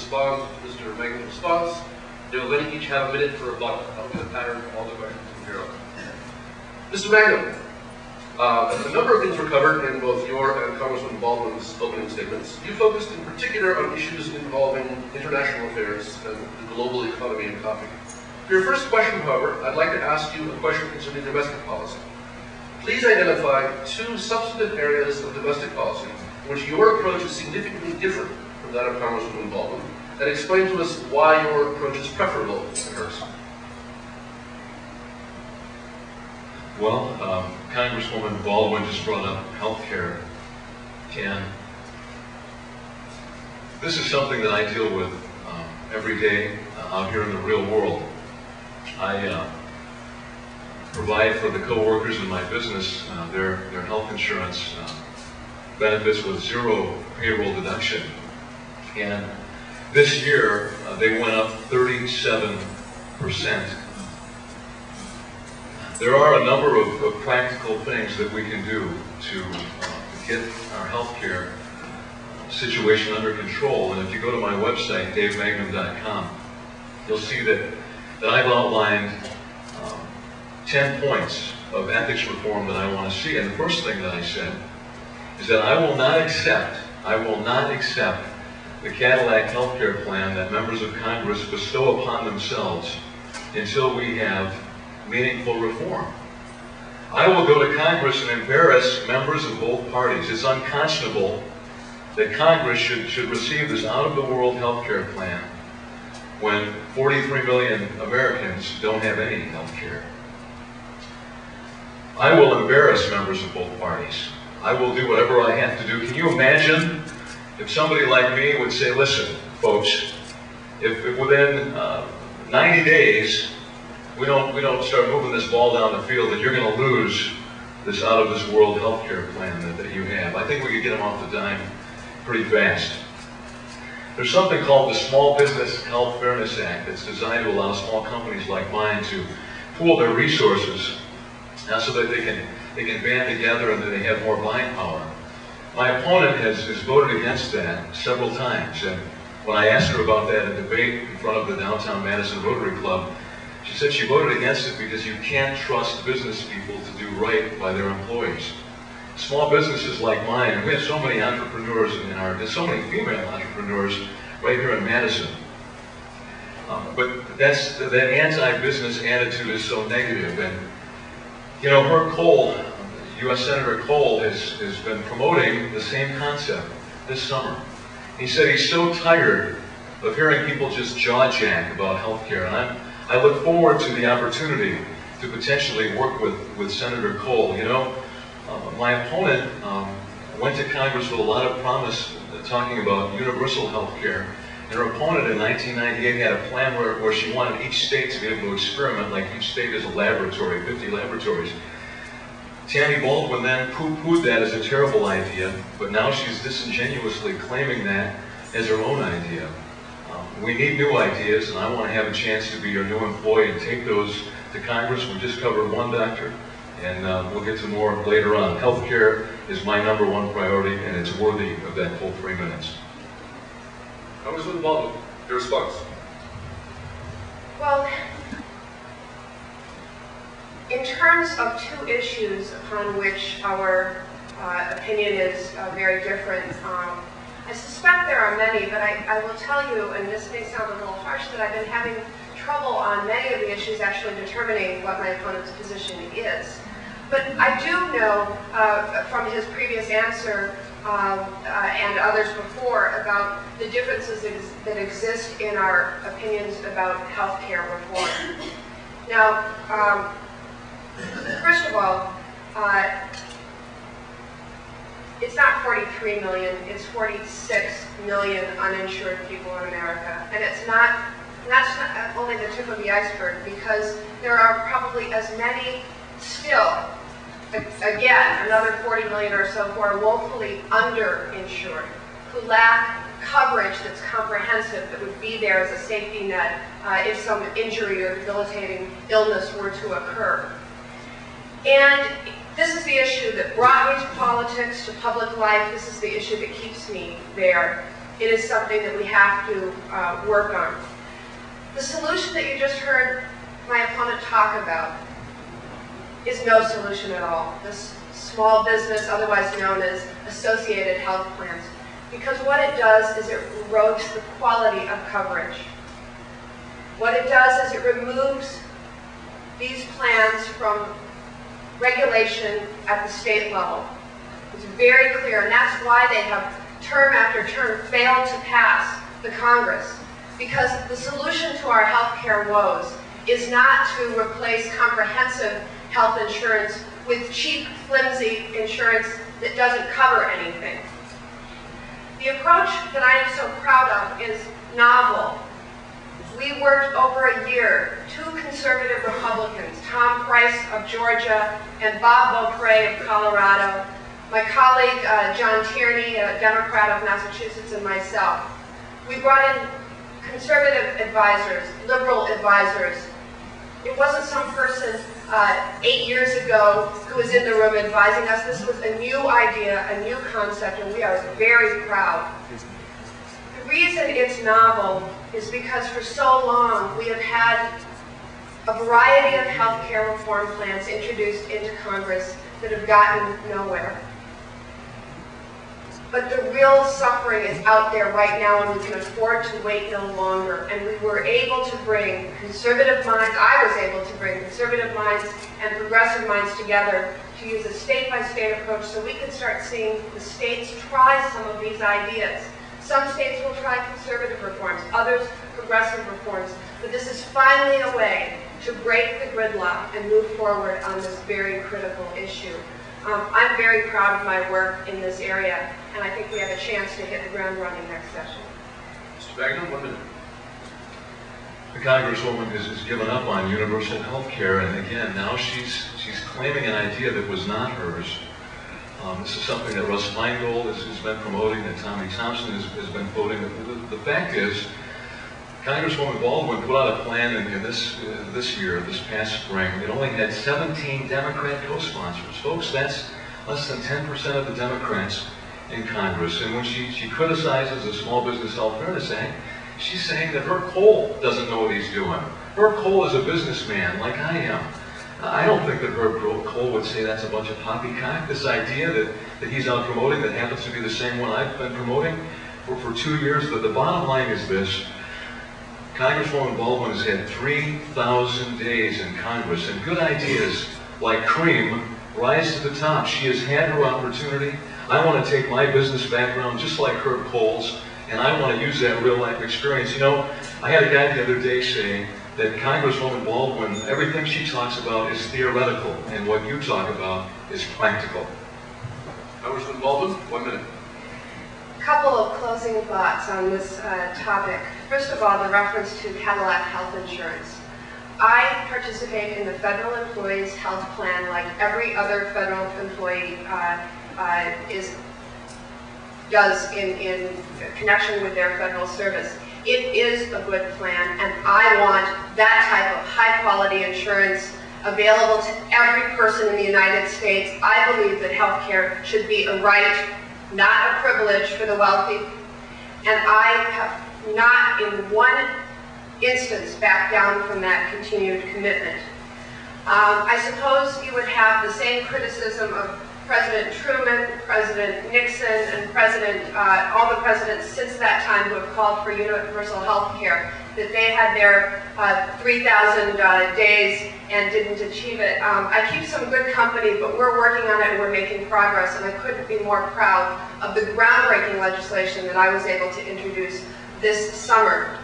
respond to Mr. Magnum's response. They will then each have a minute for rebuttal. That'll be the pattern for all the questions from here on. Mr. Magnum, a number of things were covered in both your and Congressman Baldwin's opening statements. You focused in particular on issues involving international affairs and the global economy and coffee. For your first question, however, I'd like to ask you a question concerning domestic policy. Please identify two substantive areas of domestic policy in which your approach is significantly different from that of Congresswoman Baldwin, and explain to us why your approach is preferable to hers. Well, Congresswoman Baldwin just brought up health care, and this is something that I deal with every day out here in the real world. I provide for the co-workers in my business their health insurance benefits with zero payroll deduction, and this year they went up 37%. There are a number of practical things that we can do to get our healthcare situation under control. And if you go to my website, davemagnum.com, you'll see that I've outlined 10 points of ethics reform that I want to see. And the first thing that I said is that I will not accept the Cadillac healthcare plan that members of Congress bestow upon themselves until we have meaningful reform. I will go to Congress and embarrass members of both parties. It's unconscionable that Congress should receive this out-of-the-world health care plan when 43 million Americans don't have any health care. I will embarrass members of both parties. I will do whatever I have to do. Can you imagine if somebody like me would say, listen, folks, if within 90 days we don't start moving this ball down the field, that you're going to lose this out-of-this-world health care plan that you have. I think we could get them off the dime pretty fast. There's something called the Small Business Health Fairness Act that's designed to allow small companies like mine to pool their resources so that they can band together and that they have more buying power. My opponent has voted against that several times, and when I asked her about that in debate in front of the downtown Madison Rotary Club, she said she voted against it because you can't trust business people to do right by their employees. Small businesses like mine, and we have so many entrepreneurs there's so many female entrepreneurs right here in Madison. But that anti-business attitude is so negative. And you know, Herb Kohl, U.S. Senator Kohl, has been promoting the same concept this summer. He said he's so tired of hearing people just jaw-jack about health care. And I look forward to the opportunity to potentially work with Senator Kohl. You know, my opponent went to Congress with a lot of promise talking about universal health care. And her opponent in 1998 had a plan where she wanted each state to be able to experiment, like each state is a laboratory, 50 laboratories. Tammy Baldwin then poo-pooed that as a terrible idea, but now she's disingenuously claiming that as her own idea. We need new ideas, and I want to have a chance to be your new employee and take those to Congress. We just covered one, doctor, and we'll get to more later on. Healthcare is my #1 priority, and it's worthy of that full 3 minutes. Congressman Baldwin, your response. Well, in terms of two issues upon which our opinion is very different, I suspect there are many, but I will tell you, and this may sound a little harsh, that I've been having trouble on many of the issues actually determining what my opponent's position is. But I do know from his previous answer and others before about the differences that exist in our opinions about health care reform. Now, first of all, it's not 43 million, it's 46 million uninsured people in America. And that's not only the tip of the iceberg, because there are probably as many still, again, another 40 million or so who are woefully underinsured, who lack coverage that's comprehensive, that would be there as a safety net if some injury or debilitating illness were to occur. And this is the issue that brought me to politics, to public life. This is the issue that keeps me there. it is something that we have to work on. The solution that you just heard my opponent talk about is no solution at all. This small business, otherwise known as associated health plans, because what it does is it erodes the quality of coverage. What it does is it removes these plans from regulation at the state level. It's very clear, and that's why they have term after term failed to pass the Congress, because the solution to our healthcare woes is not to replace comprehensive health insurance with cheap, flimsy insurance that doesn't cover anything. The approach that I am so proud of is novel. We worked over a year, 2 conservative Republicans, Tom Price of Georgia and Bob Beaupre of Colorado, my colleague John Tierney, a Democrat of Massachusetts, and myself. We brought in conservative advisors, liberal advisors. It wasn't some person 8 years ago who was in the room advising us. This was a new idea, a new concept, and we are very proud. The reason it's novel is because for so long we have had a variety of healthcare reform plans introduced into Congress that have gotten nowhere. But the real suffering is out there right now, and we can afford to wait no longer. And we were able to bring conservative minds, I was able to bring conservative minds and progressive minds together to use a state-by-state approach so we can start seeing the states try some of these ideas. Some states will try conservative reforms, others progressive reforms, but this is finally a way to break the gridlock and move forward on this very critical issue. I'm very proud of my work in this area, and I think we have a chance to hit the ground running next session. Mr. Magnum, 1 minute. The Congresswoman has given up on universal health care, and again, now she's claiming an idea that was not hers. This is something that Russ Feingold has been promoting, that Tammy Thompson has been voting. The fact is, Congresswoman Baldwin put out a plan in this past spring. It only had 17 Democrat co-sponsors. Folks, that's less than 10% of the Democrats in Congress. And when she criticizes the Small Business Health Fairness Act, she's saying that Herb Kohl doesn't know what he's doing. Herb Kohl is a businessman like I am. I don't think that Herb Kohl would say that's a bunch of poppycock. This idea that he's out promoting that happens to be the same one I've been promoting for 2 years. But the bottom line is this. Congresswoman Baldwin has had 3,000 days in Congress, and good ideas like cream rise to the top. She has had her opportunity. I want to take my business background just like Herb Kohl's, and I want to use that real-life experience. You know, I had a guy the other day saying that Congresswoman Baldwin, everything she talks about is theoretical, and what you talk about is practical. Congresswoman Baldwin, 1 minute. A couple of closing thoughts on this topic. First of all, the reference to Cadillac Health Insurance. I participate in the federal employees' health plan like every other federal employee does in connection with their federal service. It is a good plan, and I want that type of high-quality insurance available to every person in the United States. I believe that health care should be a right, not a privilege for the wealthy, and I have not in one instance backed down from that continued commitment. I suppose you would have the same criticism of President Truman, President Nixon, and all the presidents since that time who have called for universal health care, that they had their 3,000 days and didn't achieve it. I keep some good company, but we're working on it and we're making progress, and I couldn't be more proud of the groundbreaking legislation that I was able to introduce this summer.